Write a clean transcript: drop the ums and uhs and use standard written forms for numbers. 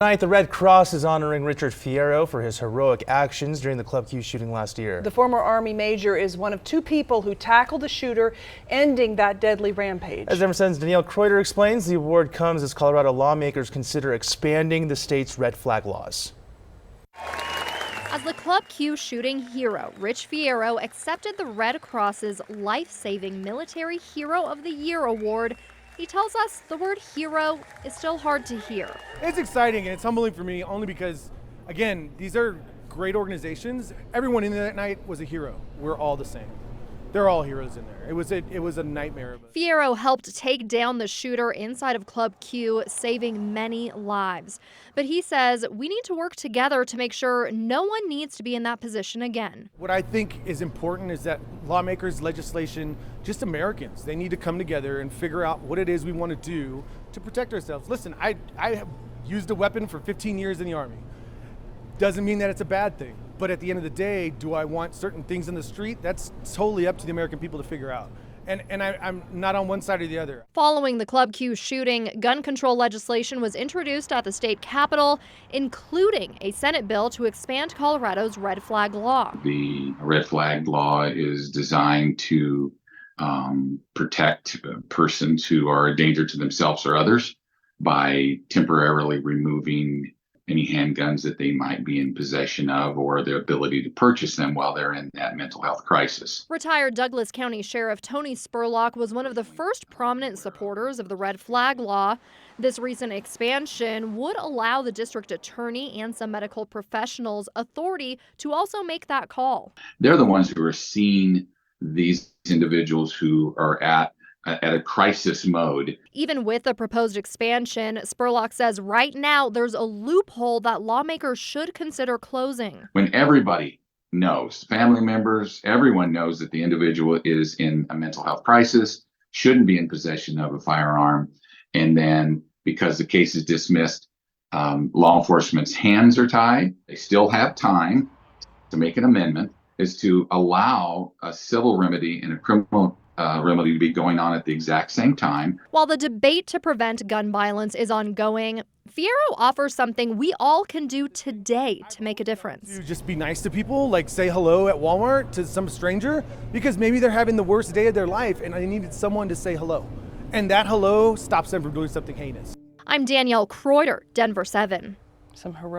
Tonight, the Red Cross is honoring Richard Fierro for his heroic actions during the Club Q shooting last year. The former Army major is one of two people who tackled the shooter, ending that deadly rampage. As Emerson's Danielle Kreuter explains, the award comes as Colorado lawmakers consider expanding the state's red flag laws. As the Club Q shooting hero, Rich Fierro accepted the Red Cross's Lifesaving Military Hero of the Year award. He tells us the word hero is still hard to hear. It's exciting and it's humbling for me only because, again, these are great organizations. Everyone in there that night was a hero. We're all the same. They're all heroes in there. It was a nightmare. Fierro helped take down the shooter inside of Club Q, saving many lives. But he says we need to work together to make sure no one needs to be in that position again. What I think is important is that lawmakers, legislation, just Americans, they need to come together and figure out what it is we want to do to protect ourselves. Listen, I have used a weapon for 15 years in the Army. Doesn't mean that it's a bad thing. But at the end of the day, do I want certain things in the street? That's totally up to the American people to figure out. And I'm not on one side or the other. Following the Club Q shooting, gun control legislation was introduced at the state capitol, including a Senate bill to expand Colorado's red flag law. The red flag law is designed to protect persons who are a danger to themselves or others by temporarily removing any handguns that they might be in possession of or their ability to purchase them while they're in that mental health crisis. Retired Douglas County Sheriff Tony Spurlock was one of the first prominent supporters of the red flag law. This recent expansion would allow the district attorney and some medical professionals authority to also make that call. They're the ones who are seeing these individuals who are at a crisis mode. Even with the proposed expansion, Spurlock says right now there's a loophole that lawmakers should consider closing. When everybody knows, family members, everyone knows that the individual is in a mental health crisis, shouldn't be in possession of a firearm, and then because the case is dismissed, law enforcement's hands are tied, they still have time to make an amendment, is to allow a civil remedy and a criminal remedy to be going on at the exact same time. While the debate to prevent gun violence is ongoing, Fierro offers something we all can do today to make a difference. You just be nice to people, like say hello at Walmart to some stranger, because maybe they're having the worst day of their life and I needed someone to say hello. And that hello stops them from doing something heinous. I'm Danielle Kreuter, Denver 7. Some heroic